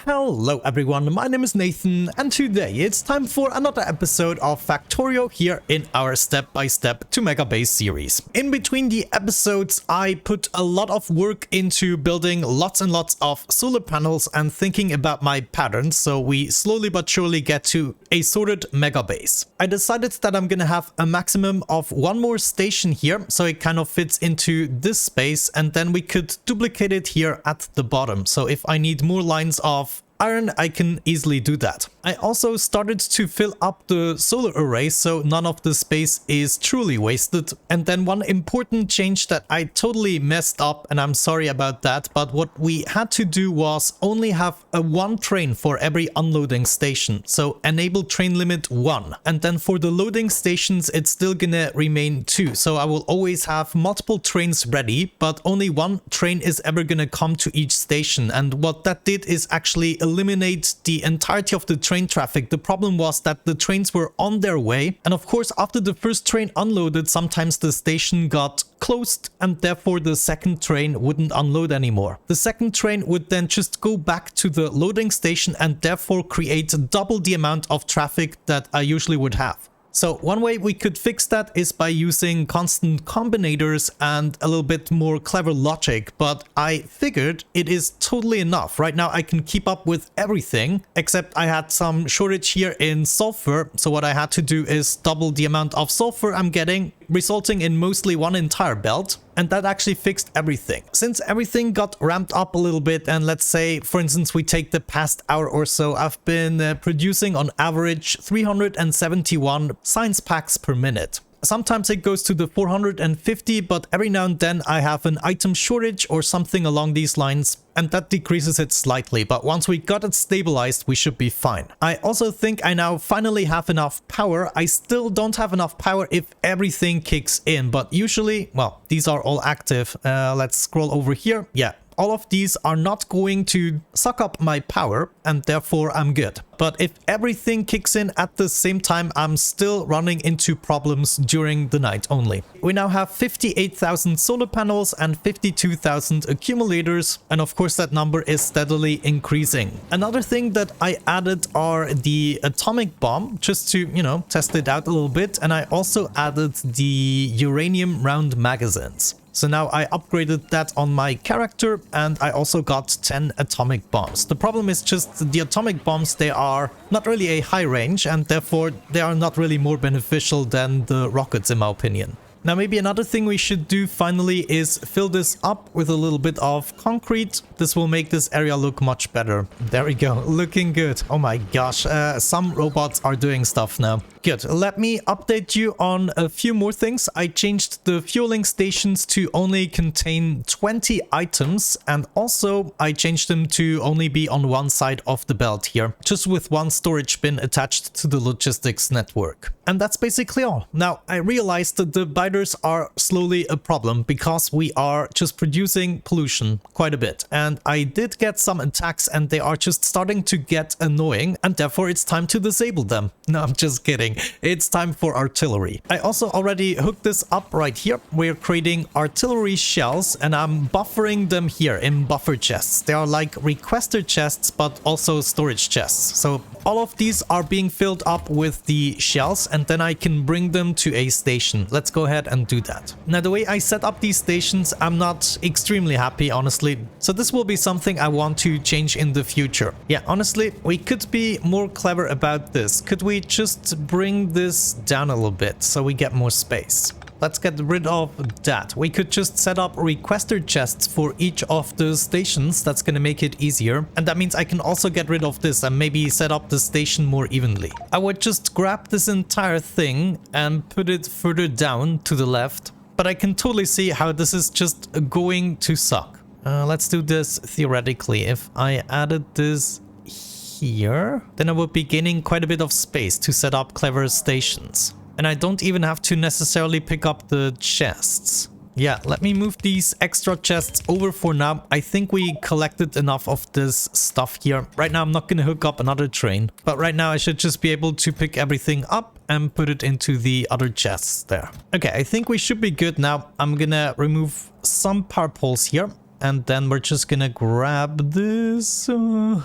Hello everyone, my name is Nathan and today it's time for another episode of Factorio here in our step-by-step to Megabase series. In between the episodes I put a lot of work into building lots and lots of solar panels and thinking about my patterns, so we slowly but surely get to a sorted Megabase. I decided that I'm gonna have a maximum of one more station here, so it kind of fits into this space, and then we could duplicate it here at the bottom. So if I need more lines of iron, I can easily do that. I also started to fill up the solar array so none of the space is truly wasted. And then one important change that I totally messed up, and I'm sorry about that, but what we had to do was only have one train for every unloading station. So enable train limit 1. And then for the loading stations it's still gonna remain 2. So I will always have multiple trains ready, but only one train is ever gonna come to each station. And what that did is actually eliminate the entirety of the train traffic. The problem was that the trains were on their way, and of course after the first train unloaded sometimes the station got closed and therefore the second train wouldn't unload anymore. The second train would then just go back to the loading station and therefore create double the amount of traffic that I usually would have. So one way we could fix that is by using constant combinators and a little bit more clever logic, but I figured it is totally enough. Right now I can keep up with everything, except I had some shortage here in sulfur, so what I had to do is double the amount of sulfur I'm getting, resulting in mostly one entire belt. And that actually fixed everything. Since everything got ramped up a little bit, and let's say, for instance, we take the past hour or so, I've been producing on average 371 science packs per minute. Sometimes it goes to the 450, but every now and then I have an item shortage or something along these lines, and that decreases it slightly, but once we got it stabilized, we should be fine. I also think I now finally have enough power. I still don't have enough power if everything kicks in, but usually, well, these are all active. Let's scroll over here. Yeah. All of these are not going to suck up my power, and therefore I'm good. But if everything kicks in at the same time, I'm still running into problems during the night only. We now have 58,000 solar panels and 52,000 accumulators, and of course that number is steadily increasing. Another thing that I added are the atomic bomb, just to, you know, test it out a little bit, and I also added the uranium round magazines. So now I upgraded that on my character, and I also got 10 atomic bombs. The problem is just the atomic bombs, they are not really a high range, and therefore they are not really more beneficial than the rockets in my opinion. Now maybe another thing we should do finally is fill this up with a little bit of concrete. This will make this area look much better. There we go, looking good. Oh my gosh, some robots are doing stuff now. Good, let me update you on a few more things. I changed the fueling stations to only contain 20 items, and also I changed them to only be on one side of the belt here, just with one storage bin attached to the logistics network. And that's basically all. Now I realized that the biters are slowly a problem because we are just producing pollution quite a bit, and I did get some attacks and they are just starting to get annoying, and therefore it's time to disable them. No, I'm just kidding. It's time for artillery. I also already hooked this up right here. We're creating artillery shells and I'm buffering them here in buffer chests. They are like requester chests, but also storage chests. So all of these are being filled up with the shells, and then I can bring them to a station. Let's go ahead and do that. Now the way I set up these stations, I'm not extremely happy, honestly. So this will be something I want to change in the future. Yeah, honestly, we could be more clever about this. Could we just bring this down a little bit so we get more space? Let's get rid of that. We could just set up requester chests for each of the stations. That's going to make it easier. And that means I can also get rid of this and maybe set up the station more evenly. I would just grab this entire thing and put it further down to the left. But I can totally see how this is just going to suck. Let's do this theoretically. If I added this here, then I would be gaining quite a bit of space to set up clever stations. And I don't even have to necessarily pick up the chests. Yeah, let me move these extra chests over for now. I think we collected enough of this stuff here. Right now I'm not going to hook up another train, but right now I should just be able to pick everything up and put it into the other chests there. Okay, I think we should be good now. I'm gonna remove some power poles here and then we're just gonna grab this.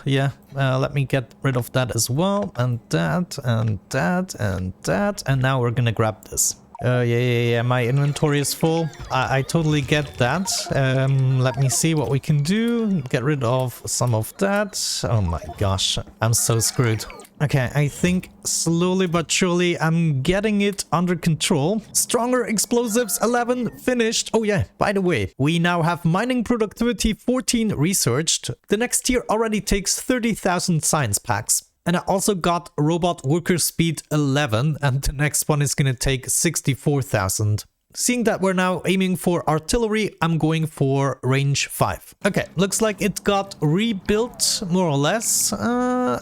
Yeah, let me get rid of that as well, and that, and that, and that, and now we're gonna grab this. Yeah, my inventory is full. I totally get that. Let me see what we can do. Get rid of some of that. Oh my gosh, I'm so screwed. Okay, I think slowly but surely I'm getting it under control. Stronger explosives 11 finished. Oh yeah, by the way, we now have mining productivity 14 researched. The next tier already takes 30,000 science packs. And I also got robot worker speed 11, and the next one is gonna take 64,000. Seeing that we're now aiming for artillery, I'm going for range 5. Okay, looks like it got rebuilt more or less.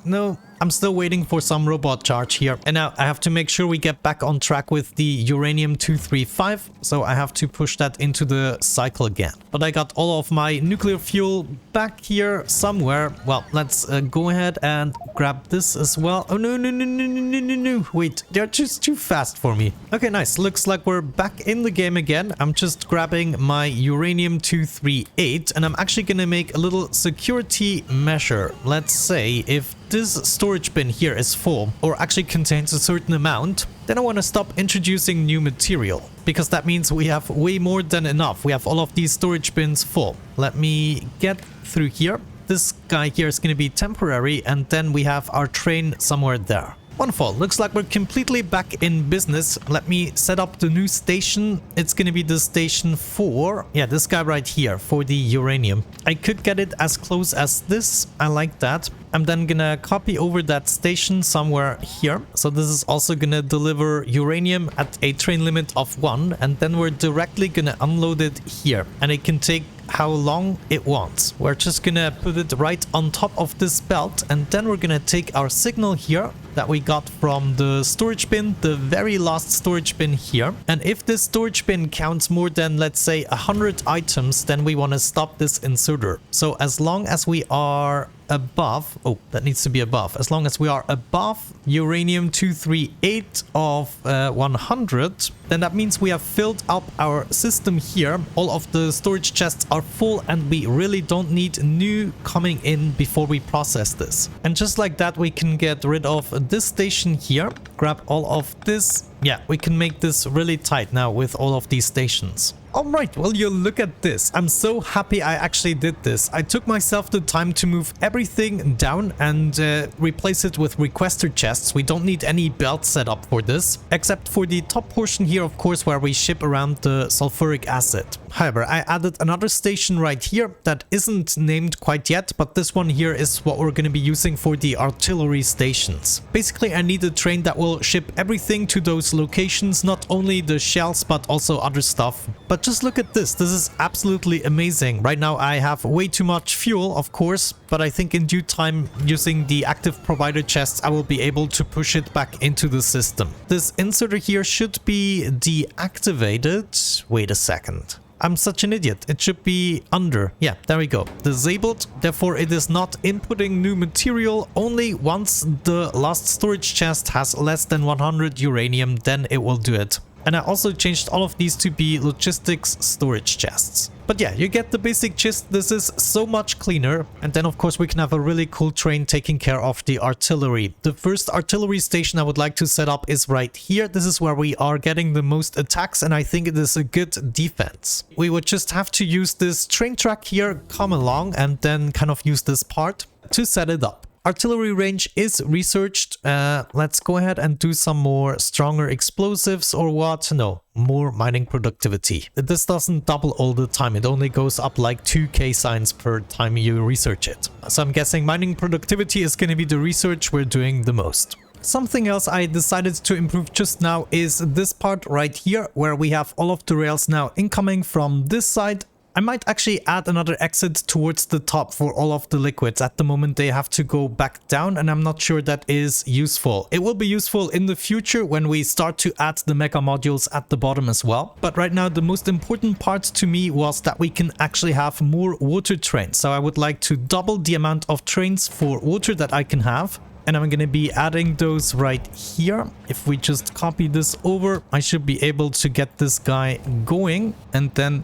No, I'm still waiting for some robot charge here. And now I have to make sure we get back on track with the Uranium 235. So I have to push that into the cycle again. But I got all of my nuclear fuel back here somewhere. Well, let's go ahead and grab this as well. Oh, no. Wait, they're just too fast for me. Okay, nice. Looks like we're back in the game again. I'm just grabbing my Uranium 238 and I'm actually going to make a little security measure. Let's say if this storage bin here is full or actually contains a certain amount, then I want to stop introducing new material, because that means we have way more than enough. We have all of these storage bins full. Let me get through here. This guy here is going to be temporary, and then we have our train somewhere there. Wonderful. Looks like we're completely back in business. Let me set up the new station. It's going to be the station for, yeah, this guy right here for the uranium. I could get it as close as this. I like that. I'm then gonna copy over that station somewhere here. So this is also gonna deliver uranium at a train limit of 1, and then we're directly gonna unload it here, and it can take how long it wants. We're just gonna put it right on top of this belt, and then we're gonna take our signal here that we got from the storage bin, the very last storage bin here. And if this storage bin counts more than, let's say, 100 items, then we want to stop this inserter. So as long as we are above, oh, that needs to be above. As long as we are above uranium 238 of 100, then that means we have filled up our system here. All of the storage chests are full, and we really don't need new coming in before we process this. And just like that, we can get rid of this station here, grab all of this. Yeah, we can make this really tight now with all of these stations. Alright, well, you look at this. I'm so happy I actually did this. I took myself the time to move everything down and replace it with requester chests. We don't need any belt setup for this, except for the top portion here, of course, where we ship around the sulfuric acid. However, I added another station right here that isn't named quite yet, but this one here is what we're going to be using for the artillery stations. Basically, I need a train that will ship everything to those locations, not only the shells, but also other stuff. But just look at this. This is absolutely amazing. Right now, I have way too much fuel, of course, but I think in due time, using the active provider chests, I will be able to push it back into the system. This inserter here should be deactivated. Wait a second. I'm such an idiot. It should be under. Yeah, there we go. Disabled. Therefore, it is not inputting new material. Only once the last storage chest has less than 100 uranium, then it will do it. And I also changed all of these to be logistics storage chests. But yeah, you get the basic gist. This is so much cleaner. And then, of course, we can have a really cool train taking care of the artillery. The first artillery station I would like to set up is right here. This is where we are getting the most attacks, and I think it is a good defense. We would just have to use this train track here, come along, and then kind of use this part to set it up. Artillery range is researched. Let's go ahead and do some more stronger explosives or what? No, more mining productivity. This doesn't double all the time. It only goes up like 2k signs per time you research it. So I'm guessing mining productivity is going to be the research we're doing the most. Something else I decided to improve just now is this part right here, where we have all of the rails now incoming from this side. I might actually add another exit towards the top for all of the liquids. At the moment, they have to go back down, and I'm not sure that is useful. It will be useful in the future when we start to add the mega modules at the bottom as well. But right now, the most important part to me was that we can actually have more water trains. So I would like to double the amount of trains for water that I can have. And I'm going to be adding those right here. If we just copy this over, I should be able to get this guy going, and then...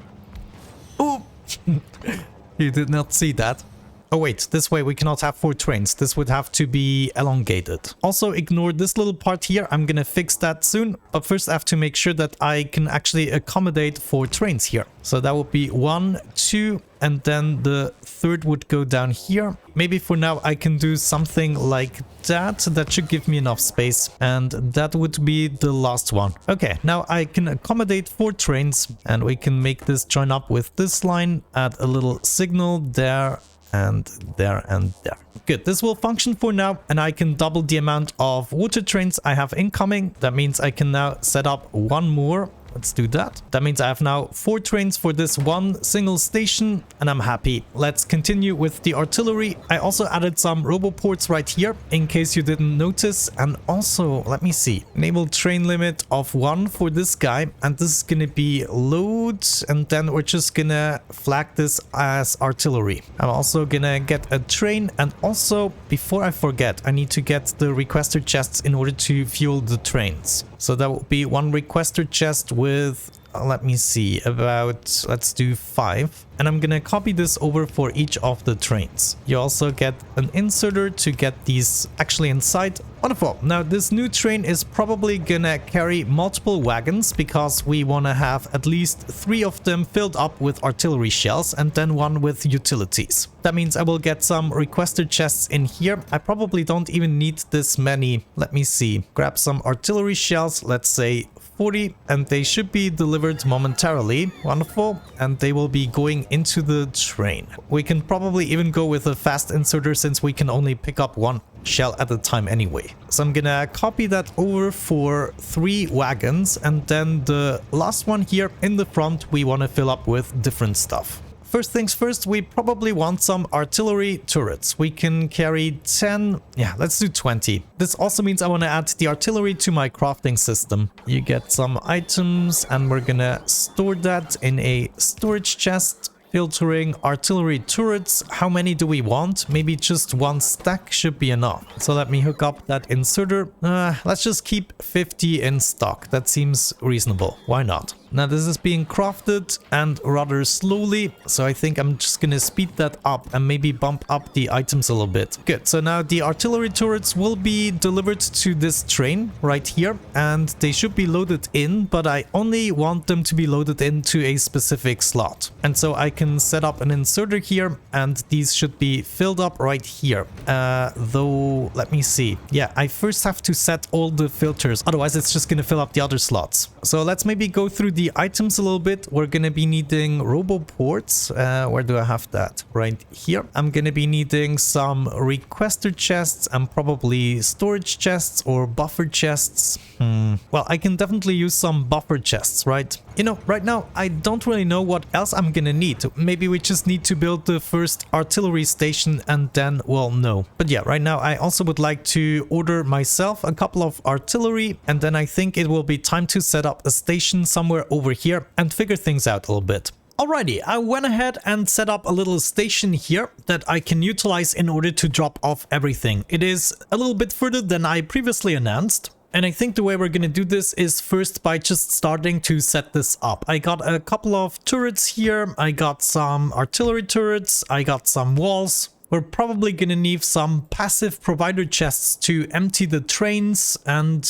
Oh, You did not see that. Oh wait, this way we cannot have 4 trains. This would have to be elongated. Also ignore this little part here. I'm gonna fix that soon. But first I have to make sure that I can actually accommodate 4 trains here. So that would be 1, 2, and then the third would go down here. Maybe for now I can do something like that. That should give me enough space. And that would be the last one. Okay, now I can accommodate 4 trains. And we can make this join up with this line. Add a little signal there. And there and there. Good, this will function for now, and I can double the amount of water trains I have incoming. That means I can now set up 1 more. Let's do that. That means I have now 4 trains for this one single station, and I'm happy. Let's continue with the artillery. I also added some roboports right here, in case you didn't notice. And also, let me see, enable train limit of 1 for this guy. And this is gonna be load, and then we're just gonna flag this as artillery. I'm also gonna get a train, and also, before I forget, I need to get the requester chests in order to fuel the trains. So that will be 1 requester chest with, let me see, about, let's do 5. And I'm gonna copy this over for each of the trains. You also get an inserter to get these actually inside. Wonderful. Now this new train is probably gonna carry multiple wagons because we wanna have at least 3 of them filled up with artillery shells and then 1 with utilities. That means I will get some requester chests in here. I probably don't even need this many. Let me see. Grab some artillery shells, let's say 40, and they should be delivered momentarily. Wonderful. And they will be going into the train. We can probably even go with a fast inserter since we can only pick up 1 shell at a time anyway. So I'm gonna copy that over for 3 wagons, and then the last one here in the front we want to fill up with different stuff. First things first, we probably want some artillery turrets. We can carry 10, yeah, let's do 20. This also means I want to add the artillery to my crafting system. You get some items and we're gonna store that in a storage chest. Filtering artillery turrets. How many do we want? Maybe just 1 stack should be enough. So let me hook up that inserter. Let's just keep 50 in stock. That seems reasonable. Why not? Now this is being crafted and rather slowly, so I think I'm just gonna speed that up and maybe bump up the items a little bit. Good, so now the artillery turrets will be delivered to this train right here, and they should be loaded in, but I only want them to be loaded into a specific slot. And so I can set up an inserter here, and these should be filled up right here. Though, let me see. Yeah, I first have to set all the filters, otherwise it's just gonna fill up the other slots. So let's maybe go through the items a little bit. We're gonna be needing roboports. Where do I have that? Right here. I'm gonna be needing some requester chests and probably storage chests or buffer chests. Well, I can definitely use some buffer chests, right? You know, right now I don't really know what else I'm gonna need. Maybe we just need to build the first artillery station and then, well, no. But yeah, right now I also would like to order myself a couple of artillery, and then I think it will be time to set up a station somewhere over here and figure things out a little bit. Alrighty, I went ahead and set up a little station here that I can utilize in order to drop off everything. It is a little bit further than I previously announced. And I think the way we're gonna do this is first by just starting to set this up. I got a couple of turrets here, I got some artillery turrets, I got some walls. We're probably gonna need some passive provider chests to empty the trains and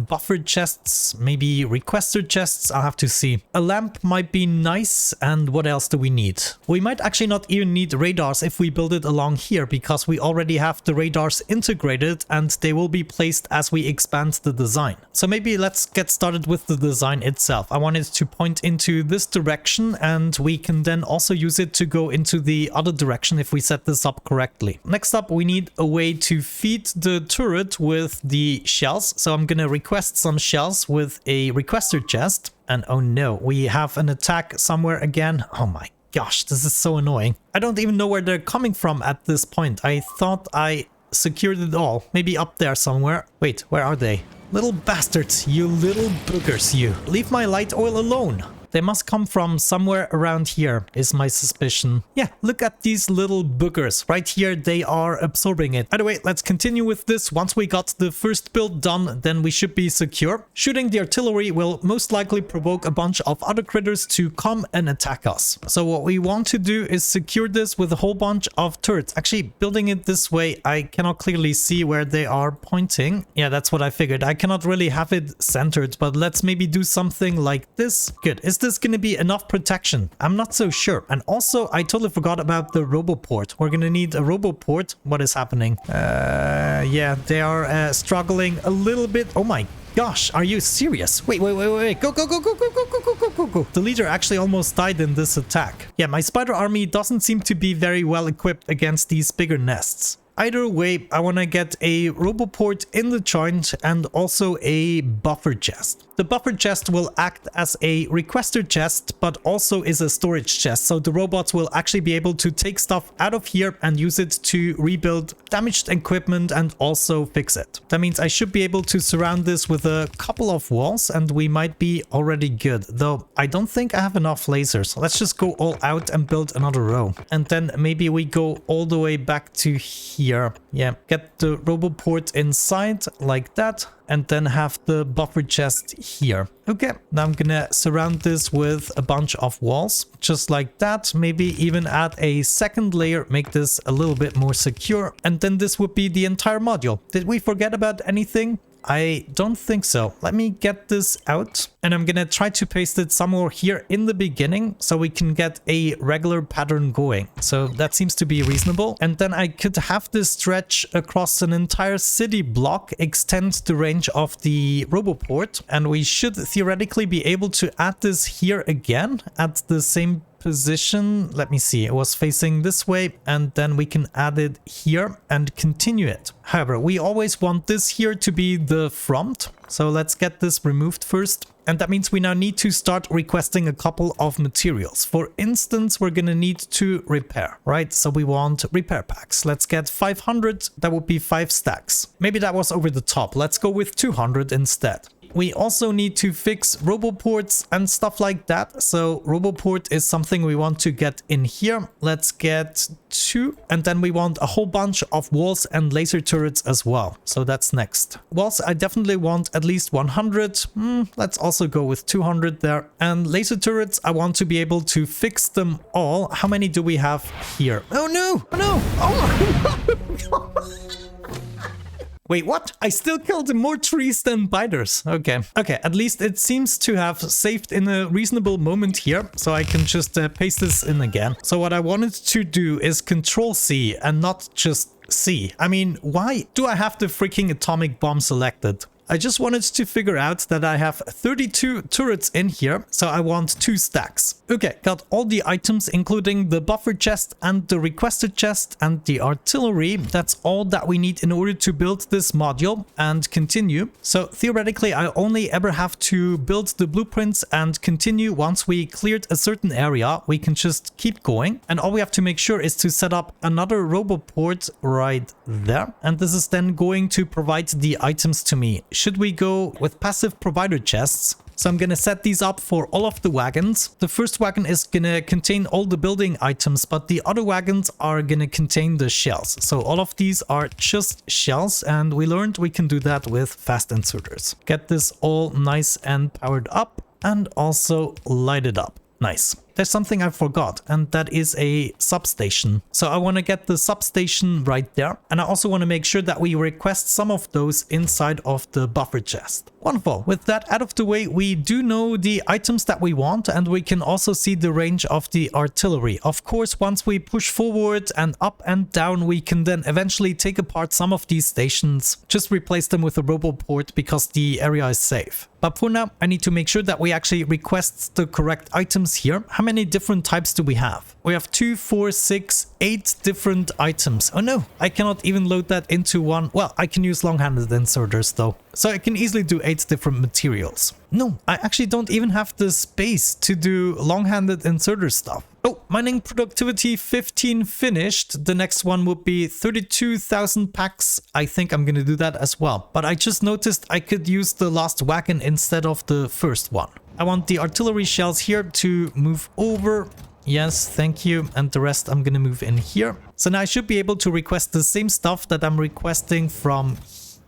buffer chests, maybe requester chests, I'll have to see. A lamp might be nice, and what else do we need? We might actually not even need radars if we build it along here, because we already have the radars integrated and they will be placed as we expand the design. So maybe let's get started with the design itself. I want it to point into this direction, and we can then also use it to go into the other direction if we set this up correctly. Next up, we need a way to feed the turret with the shells. So I'm gonna request some shells with a requester chest. And oh no, we have an attack somewhere again. Oh my gosh, this is so annoying. I don't even know where they're coming from at this point. I thought I secured it all. Maybe up there somewhere. Wait, where are they? Little bastards, you little boogers, you. Leave my light oil alone. They must come from somewhere around here, is my suspicion. Yeah, look at these little boogers. Right here, they are absorbing it. Anyway, let's continue with this. Once we got the first build done, then we should be secure. Shooting the artillery will most likely provoke a bunch of other critters to come and attack us. So what we want to do is secure this with a whole bunch of turrets. Actually, building it this way, I cannot clearly see where they are pointing. Yeah, that's what I figured. I cannot really have it centered, but let's maybe do something like this. Good. Is this going to be enough protection? I'm not so sure. And also, I totally forgot about the roboport. We're going to need a roboport. What is happening? Yeah, they are struggling a little bit. Oh my gosh, are you serious? Wait. Go. The leader actually almost died in this attack. Yeah, my spider army doesn't seem to be very well equipped against these bigger nests. Either way, I want to get a roboport in the joint and also a buffer chest. The buffer chest will act as a requester chest, but also is a storage chest. So the robots will actually be able to take stuff out of here and use it to rebuild damaged equipment and also fix it. That means I should be able to surround this with a couple of walls and we might be already good. Though I don't think I have enough lasers. Let's just go all out and build another row. And then maybe we go all the way back to here. Yeah, get the roboport inside like that. And then have the buffer chest here. Okay, now I'm gonna surround this with a bunch of walls, just like that. Maybe even add a second layer, make this a little bit more secure. And then this would be the entire module. Did we forget about anything? I don't think so. Let me get this out and I'm gonna try to paste it somewhere here in the beginning so we can get a regular pattern going. So that seems to be reasonable. And then I could have this stretch across an entire city block, extend the range of the roboport, and we should theoretically be able to add this here again at the same position. Let me see, it was facing this way and then we can add it here and continue it. However, we always want this here to be the front. So let's get this removed first. And that means we now need to start requesting a couple of materials. For instance, we're gonna need to repair, right? So we want repair packs. Let's get 500. That would be 5 stacks. Maybe that was over the top. Let's go with 200 instead. We also need to fix roboports and stuff like that. So roboport is something we want to get in here. Let's get 2. And then we want a whole bunch of walls and laser turrets as well. So that's next. Walls, I definitely want at least 100. Let's also go with 200 there. And laser turrets, I want to be able to fix them all. How many do we have here? Oh no! Oh no! Oh my God! Wait, what? I still killed more trees than biters. Okay. Okay, at least it seems to have saved in a reasonable moment here. So I can just paste this in again. So what I wanted to do is Control C and not just C. I mean, why do I have the freaking atomic bomb selected? I just wanted to figure out that I have 32 turrets in here, so I want 2 stacks. Okay, got all the items, including the buffer chest and the requested chest and the artillery. That's all that we need in order to build this module and continue. So theoretically, I only ever have to build the blueprints and continue. Once we cleared a certain area, we can just keep going. And all we have to make sure is to set up another roboport right there. And this is then going to provide the items to me. Should we go with passive provider chests? So I'm gonna set these up for all of the wagons. The first wagon is gonna contain all the building items, but the other wagons are gonna contain the shells. So all of these are just shells, and we learned we can do that with fast inserters. Get this all nice and powered up and also lighted up. Nice. There's something I forgot, and that is a substation. So I want to get the substation right there. And I also want to make sure that we request some of those inside of the buffer chest. Wonderful. With that out of the way, we do know the items that we want, and we can also see the range of the artillery. Of course, once we push forward and up and down, we can then eventually take apart some of these stations. Just replace them with a roboport because the area is safe. But for now, I need to make sure that we actually request the correct items here. How many different types do we have? We have 2, 4, 6, 8 different items. Oh no, I cannot even load that into one. Well, I can use long-handed inserters though. So I can easily do 8 different materials. No, I actually don't even have the space to do long-handed inserter stuff. Oh, mining productivity 15 finished. The next one would be 32,000 packs. I think I'm gonna do that as well. But I just noticed I could use the last wagon instead of the first one. I want the artillery shells here to move over. Yes, thank you. And the rest I'm gonna move in here. So now I should be able to request the same stuff that I'm requesting from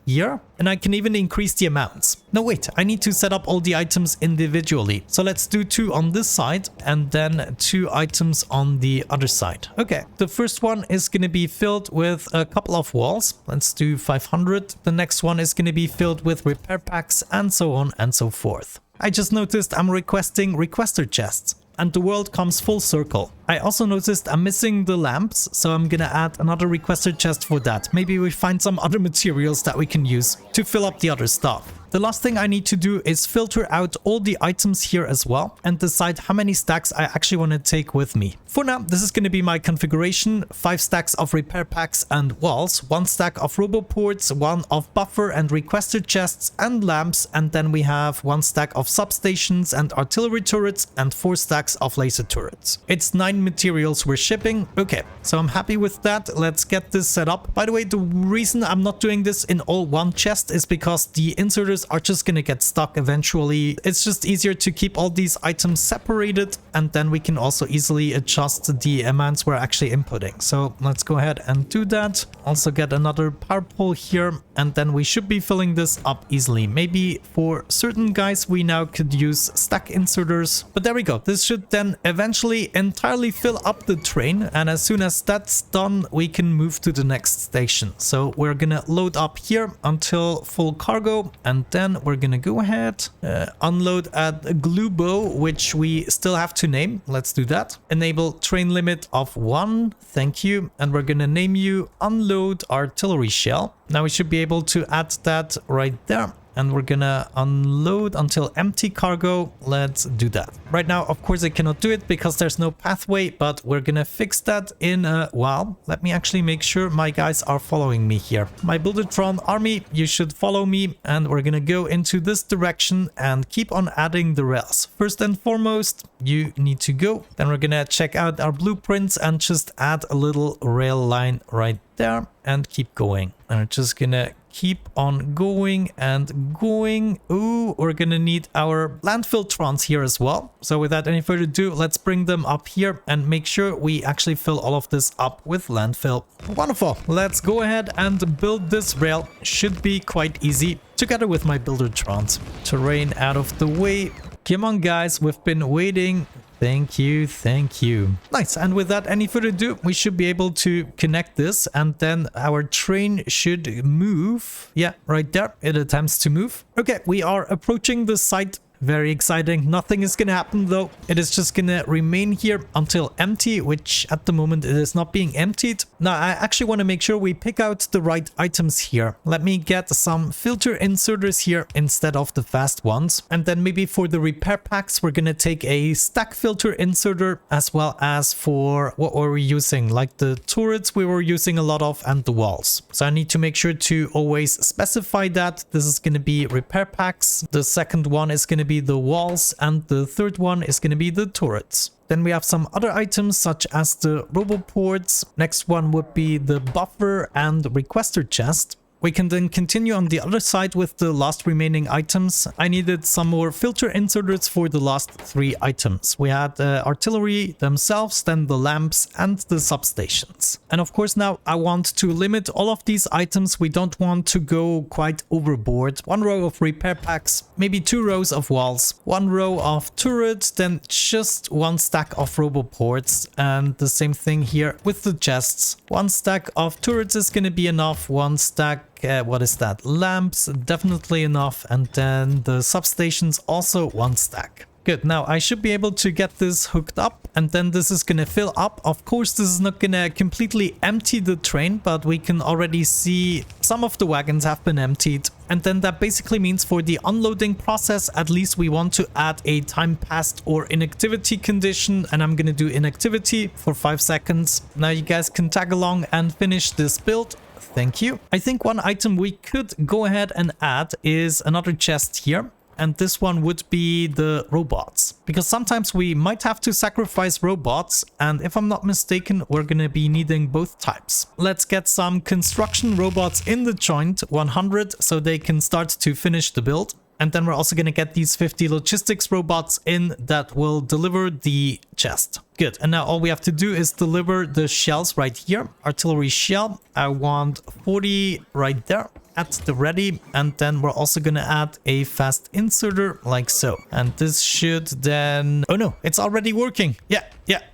here, and I can even increase the amounts. No, wait, I need to set up all the items individually. So let's do 2 on this side and then 2 items on the other side. Okay, the first one is going to be filled with a couple of walls. Let's do 500. The next one is going to be filled with repair packs and so on and so forth. I just noticed I'm requesting requester chests, and the world comes full circle. I also noticed I'm missing the lamps, so I'm gonna add another requester chest for that. Maybe we find some other materials that we can use to fill up the other stuff. The last thing I need to do is filter out all the items here as well and decide how many stacks I actually want to take with me. For now, this is going to be my configuration: 5 stacks of repair packs and walls, 1 stack of roboports, 1 of buffer and requester chests and lamps, and then we have 1 stack of substations and artillery turrets and 4 stacks of laser turrets. It's 9 materials we're shipping. Okay, so I'm happy with that. Let's get this set up. By the way, the reason I'm not doing this in all one chest is because the inserters are just gonna get stuck eventually. It's just easier to keep all these items separated, and then we can also easily adjust the amounts we're actually inputting. So let's go ahead and do that. Also get another power pole here, and then we should be filling this up easily. Maybe for certain guys we now could use stack inserters, but there we go. This should then eventually entirely fill up the train, and as soon as that's done we can move to the next station. So we're gonna load up here until full cargo, and then we're gonna go ahead, unload at Glubo, which we still have to name. Let's do that. Enable train limit of 1. Thank you. And we're gonna name you unload artillery shell. Now we should be able to add that right there. And we're gonna unload until empty cargo. Let's do that. Right now, of course, I cannot do it because there's no pathway, but we're gonna fix that in a while. Let me actually make sure my guys are following me here. My Buildertron army, you should follow me, and we're gonna go into this direction and keep on adding the rails. First and foremost, you need to go. Then we're gonna check out our blueprints and just add a little rail line right there and keep going. And we're just gonna keep on going and going. Ooh, we're gonna need our landfill trons here as well. So without any further ado, let's bring them up here and make sure we actually fill all of this up with landfill. Wonderful. Let's go ahead and build this rail. Should be quite easy together with my Buildertrons. Terrain out of the way. Come on, guys. We've been waiting. Thank you, thank you. Nice, and without any further ado, we should be able to connect this, and then our train should move. Yeah, right there, it attempts to move. Okay, we are approaching the site. Very exciting. Nothing is gonna happen though. It is just gonna remain here until empty, which at the moment it is not being emptied. Now I actually want to make sure we pick out the right items here. Let me get some filter inserters here instead of the fast ones. And then maybe for the repair packs, we're gonna take a stack filter inserter, as well as for what were we using? Like the turrets we were using a lot of, and the walls. So I need to make sure to always specify that. This is gonna be repair packs. The second one is gonna be the walls, and the third one is going to be the turrets. Then we have some other items such as the roboports. Next one would be the buffer and requester chest. We can then continue on the other side with the last remaining items. I needed some more filter inserters for the last 3 items. We had the artillery themselves, then the lamps and the substations. And of course now I want to limit all of these items. We don't want to go quite overboard. 1 row of repair packs, maybe 2 rows of walls, 1 row of turrets, then just 1 stack of roboports, and the same thing here with the chests. 1 stack of turrets is going to be enough, 1 stack what is that? Lamps, definitely enough. And then the substations, also 1 stack. Good, now I should be able to get this hooked up, and then this is gonna fill up. Of course, this is not gonna completely empty the train, but we can already see some of the wagons have been emptied. And then that basically means for the unloading process, at least we want to add a time passed or inactivity condition, and I'm gonna do inactivity for 5 seconds. Now you guys can tag along and finish this build. Thank you. I think 1 item we could go ahead and add is another chest here. And this one would be the robots, because sometimes we might have to sacrifice robots, and if I'm not mistaken, we're gonna be needing both types. Let's get some construction robots in the joint, 100, so they can start to finish the build. And then we're also going to get these 50 logistics robots in that will deliver the chest. Good. And now all we have to do is deliver the shells right here. Artillery shell. I want 40 right there at the ready. And then we're also going to add a fast inserter like so. And this should then... Oh no, it's already working. Yeah.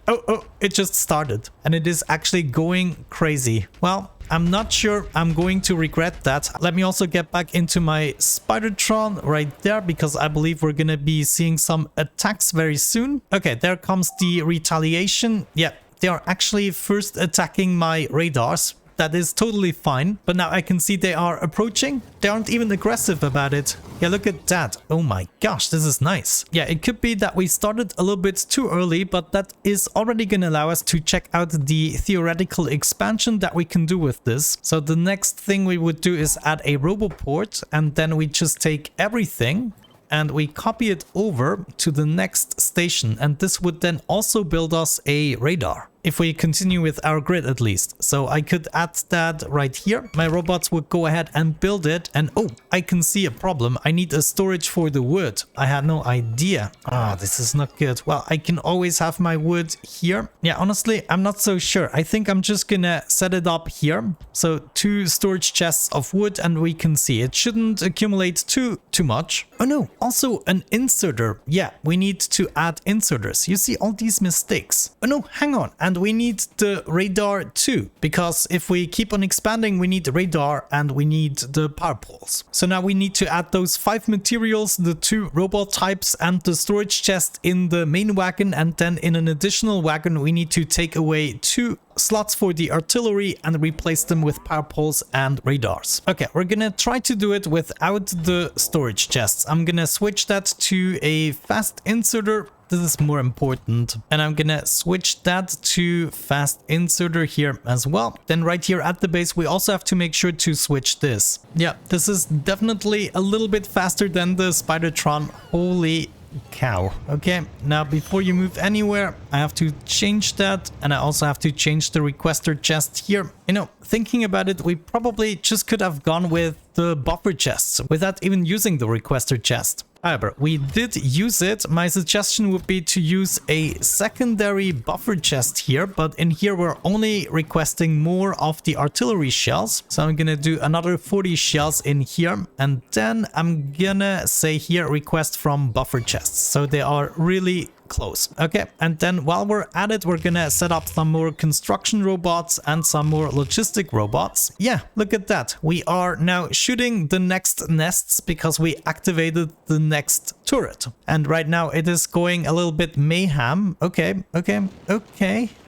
Oh, it just started. And it is actually going crazy. Well, I'm not sure I'm going to regret that. Let me also get back into my Spidertron right there, because I believe we're gonna be seeing some attacks very soon. Okay, there comes the retaliation. Yeah, they are actually first attacking my radars. That is totally fine, but now I can see they are approaching. They aren't even aggressive about it. Yeah, look at that. Oh my gosh, this is nice. Yeah, it could be that we started a little bit too early, but that is already going to allow us to check out the theoretical expansion that we can do with this. So the next thing we would do is add a roboport, and then we just take everything and we copy it over to the next station, and this would then also build us a radar. If we continue with our grid at least. So I could add that right here. My robots would go ahead and build it. And oh, I can see a problem. I need a storage for the wood. I had no idea. This is not good. Well, I can always have my wood here. Yeah, honestly, I'm not so sure. I think I'm just gonna set it up here. So 2 storage chests of wood, and we can see it shouldn't accumulate too much. Oh no, also an inserter. Yeah, we need to add inserters. You see all these mistakes. Oh no, hang on. And we need the radar too, because if we keep on expanding, we need the radar and we need the power poles. So now we need to add those 5 materials, the 2 robot types and the storage chest in the main wagon, and then in an additional wagon we need to take away 2 slots for the artillery and replace them with power poles and radars. Okay, we're gonna try to do it without the storage chests. I'm gonna switch that to a fast inserter. This is more important. And I'm gonna switch that to fast inserter here as well. Then right here at the base, we also have to make sure to switch this. Yeah, this is definitely a little bit faster than the Spidertron. Holy cow. Okay, now before you move anywhere, I have to change that, and I also have to change the requester chest here. You know, thinking about it, we probably just could have gone with the buffer chests without even using the requester chest. However, we did use it. My suggestion would be to use a secondary buffer chest here, but in here we're only requesting more of the artillery shells. So I'm gonna do another 40 shells in here, and then I'm gonna say here request from buffer chests. So they are really close. Okay, and then while we're at it, we're gonna set up some more construction robots and some more logistic robots. Yeah, look at that. We are now shooting the next nests because we activated the next turret. And right now it is going a little bit mayhem. Okay.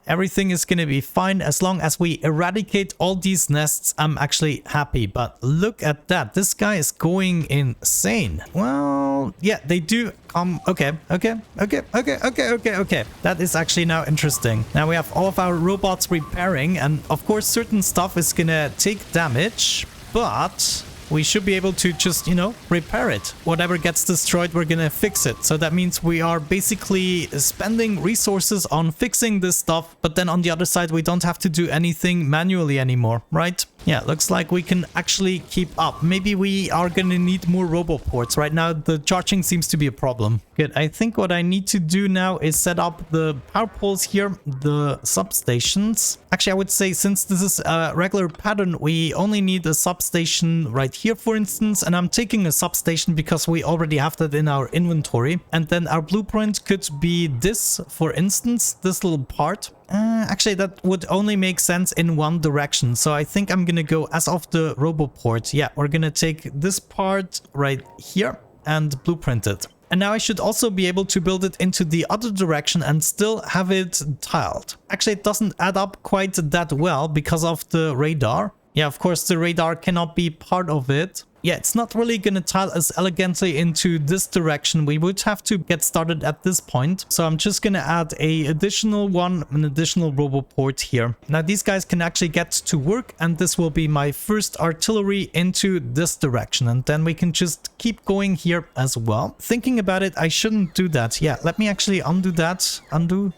Everything is gonna be fine as long as we eradicate all these nests. I'm actually happy, but look at that. This guy is going insane. Well, yeah, they do okay. That is actually now interesting. Now we have all of our robots repairing, and of course certain stuff is gonna take damage, but we should be able to just, you know, repair it. Whatever gets destroyed, we're gonna fix it. So that means we are basically spending resources on fixing this stuff, but then on the other side, we don't have to do anything manually anymore, right? Yeah, looks like we can actually keep up. Maybe we are gonna need more roboports. Right now, the charging seems to be a problem. Good, I think what I need to do now is set up the power poles here, the substations. Actually, I would say since this is a regular pattern, we only need a substation right here, for instance. And I'm taking a substation because we already have that in our inventory. And then our blueprint could be this, for instance, this little part. Actually, that would only make sense in one direction. So I think I'm gonna go as of the roboport. Yeah, we're gonna take this part right here and blueprint it. And now I should also be able to build it into the other direction and still have it tiled. Actually, it doesn't add up quite that well because of the radar. Yeah, of course, the radar cannot be part of it. Yeah, it's not really gonna tile as elegantly into this direction. We would have to get started at this point. So I'm just gonna add an additional roboport here. Now these guys can actually get to work, and this will be my first artillery into this direction. And then we can just keep going here as well. Thinking about it, I shouldn't do that. Yeah, let me actually undo that. Undo.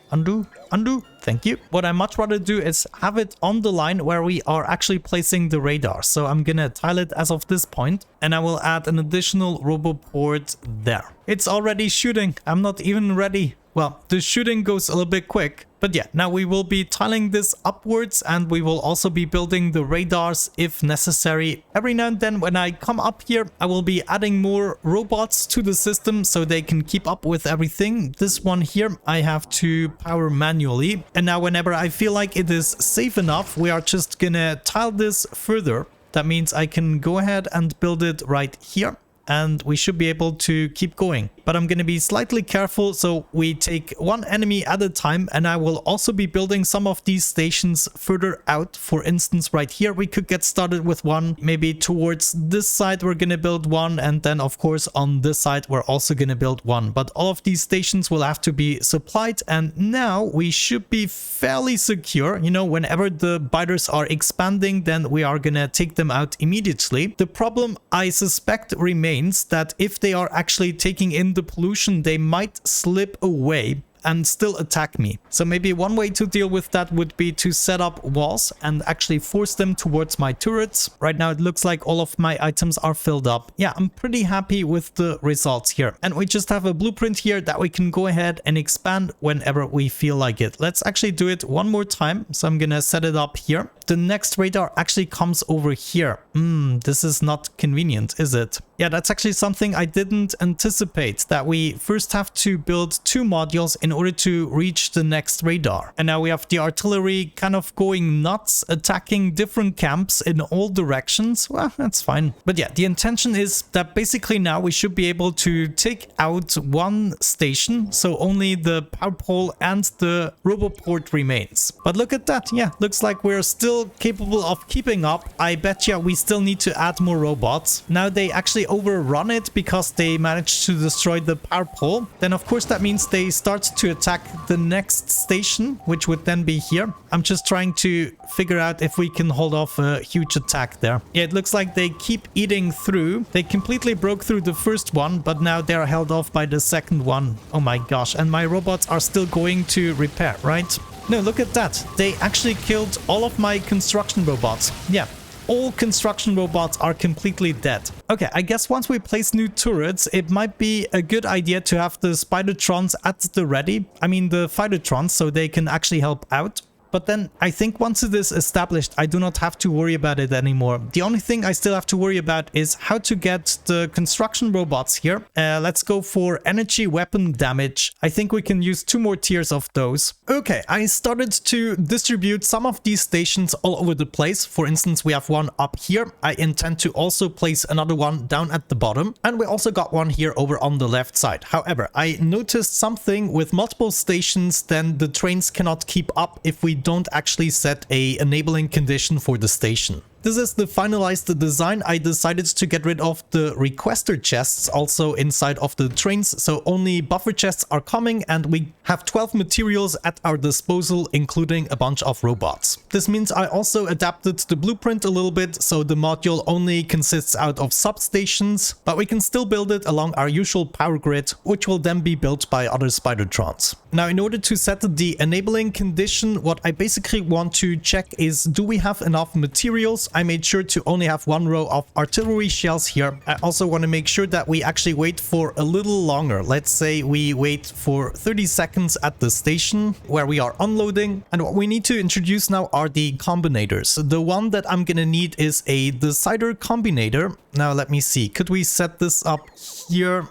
Thank you. What I much rather do is have it on the line where we are actually placing the radar. So I'm gonna tile it as of this point, and I will add an additional roboport there. It's already shooting. I'm not even ready. Well, the shooting goes a little bit quick. But yeah, now we will be tiling this upwards, and we will also be building the radars if necessary. Every now and then when I come up here, I will be adding more robots to the system so they can keep up with everything. This one here I have to power manually. And now whenever I feel like it is safe enough, we are just gonna tile this further. That means I can go ahead and build it right here, and we should be able to keep going. But I'm going to be slightly careful, so we take one enemy at a time, and I will also be building some of these stations further out. For instance, right here we could get started with one. Maybe towards this side we're going to build one, and then of course on this side we're also going to build one. But all of these stations will have to be supplied, and now we should be fairly secure. You know, whenever the biters are expanding, then we are going to take them out immediately. The problem I suspect remains that if they are actually taking in the pollution, they might slip away and still attack me. So maybe one way to deal with that would be to set up walls and actually force them towards my turrets. Right now it looks like all of my items are filled up. Yeah, I'm pretty happy with the results here. And we just have a blueprint here that we can go ahead and expand whenever we feel like it. Let's actually do it one more time. So I'm gonna set it up here. The next radar actually comes over here. This is not convenient, is it? Yeah, that's actually something I didn't anticipate, that we first have to build 2 modules in order to reach the next radar. And now we have the artillery kind of going nuts, attacking different camps in all directions. Well, that's fine. But yeah, the intention is that basically now we should be able to take out one station, so only the power pole and the roboport remains. But look at that. Yeah, looks like we're still capable of keeping up. I bet you we still need to add more robots. Now they actually overrun it because they managed to destroy the power pole. Then of course that means they start to attack the next station, which would then be here. I'm just trying to figure out if we can hold off a huge attack there. Yeah, it looks like they keep eating through. They completely broke through the first one, but now they're held off by the second one. Oh my gosh, and my robots are still going to repair, right? No, look at that. They actually killed all of my construction robots. Yeah, all construction robots are completely dead. Okay, I guess once we place new turrets, it might be a good idea to have the Spidertrons at the ready. I mean the Fightertrons, so they can actually help out. But then I think once it is established, I do not have to worry about it anymore. The only thing I still have to worry about is how to get the construction robots here. Let's go for energy weapon damage. I think we can use 2 more tiers of those. Okay, I started to distribute some of these stations all over the place. For instance, we have one up here. I intend to also place another one down at the bottom. And we also got one here over on the left side. However, I noticed something with multiple stations, then the trains cannot keep up if we don't actually set a enabling condition for the station. This is the finalized design. I decided to get rid of the requester chests also inside of the trains, so only buffer chests are coming, and we have 12 materials at our disposal, including a bunch of robots. This means I also adapted the blueprint a little bit, so the module only consists out of substations, but we can still build it along our usual power grid, which will then be built by other Spidertrons. Now, in order to set the enabling condition, what I basically want to check is, do we have enough materials? I made sure to only have 1 row of artillery shells here. I also want to make sure that we actually wait for a little longer. Let's say we wait for 30 seconds at the station where we are unloading. And what we need to introduce now are the combinators. The one that I'm gonna need is a decider combinator. Now let me see, could we set this up here?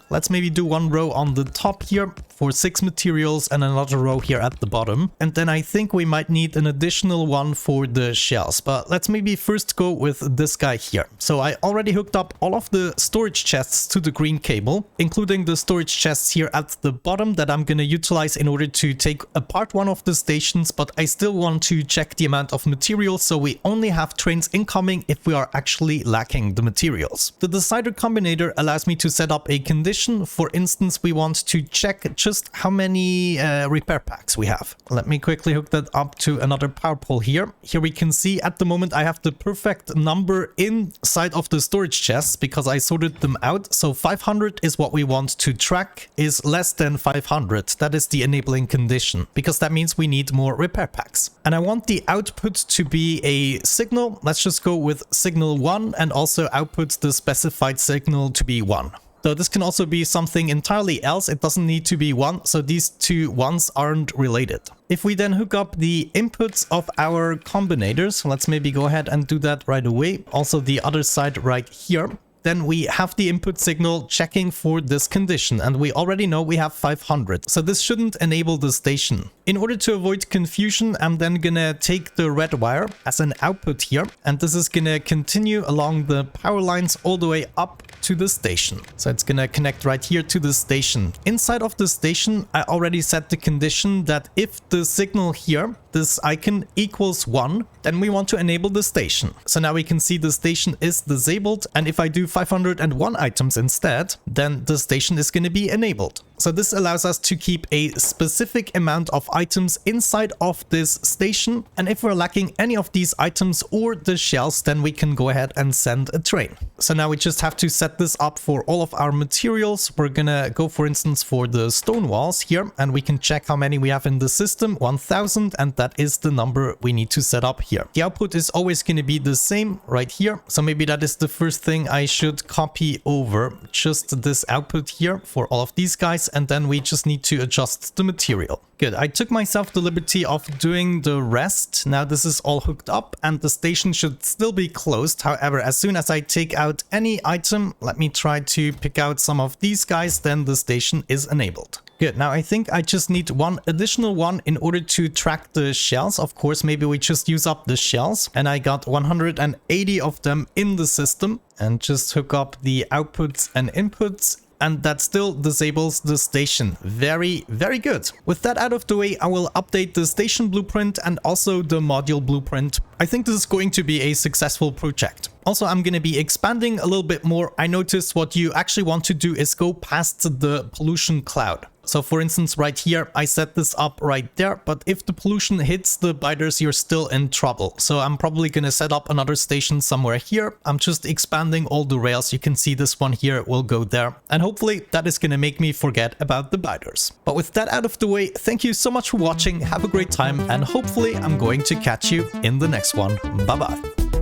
Let's maybe do 1 row on the top here for 6 materials and another row here at the bottom. And then I think we might need an additional one for the shells, but let's maybe first go with this guy here. So I already hooked up all of the storage chests to the green cable, including the storage chests here at the bottom that I'm gonna utilize in order to take apart one of the stations, but I still want to check the amount of materials, so we only have trains incoming if we are actually lacking the materials. The decider combinator allows me to set up a condition condition. For instance, we want to check just how many repair packs we have. Let me quickly hook that up to another power pole here. Here we can see at the moment I have the perfect number inside of the storage chests because I sorted them out. So 500 is what we want to track, is less than 500. That is the enabling condition, because that means we need more repair packs. And I want the output to be a signal. Let's just go with signal 1 and also output the specified signal to be 1. So this can also be something entirely else. It doesn't need to be 1. So these two ones aren't related. If we then hook up the inputs of our combinators, let's maybe go ahead and do that right away. Also the other side right here. Then we have the input signal checking for this condition, and we already know we have 500. So this shouldn't enable the station. In order to avoid confusion, I'm then gonna take the red wire as an output here, and this is gonna continue along the power lines all the way up to the station. So it's gonna connect right here to the station. Inside of the station, I already set the condition that if the signal here, this icon, equals 1, then we want to enable the station. So now we can see the station is disabled, and if I do 501 items instead, then the station is going to be enabled. So this allows us to keep a specific amount of items inside of this station, and if we're lacking any of these items or the shells, then we can go ahead and send a train. So now we just have to set this up for all of our materials. We're gonna go, for instance, for the stone walls here, and we can check how many we have in the system, 1000, and that is the number we need to set up here. The output is always going to be the same right here, so maybe that is the first thing I should copy over, just this output here for all of these guys, and then we just need to adjust the material. Good, I took myself the liberty of doing the rest. Now this is all hooked up and the station should still be closed. However, as soon as I take out any item, let me try to pick out some of these guys, then the station is enabled. Good, now I think I just need one additional one in order to track the shells. Of course, maybe we just use up the shells, and I got 180 of them in the system, and just hook up the outputs and inputs, and that still disables the station. Very, very good. With that out of the way, I will update the station blueprint and also the module blueprint. I think this is going to be a successful project. Also, I'm going to be expanding a little bit more. I noticed what you actually want to do is go past the pollution cloud. So for instance, right here, I set this up right there, but if the pollution hits the biters, you're still in trouble. So I'm probably going to set up another station somewhere here. I'm just expanding all the rails. You can see this one here will go there. And hopefully that is going to make me forget about the biters. But with that out of the way, thank you so much for watching. Have a great time, and hopefully I'm going to catch you in the next one. Bye bye.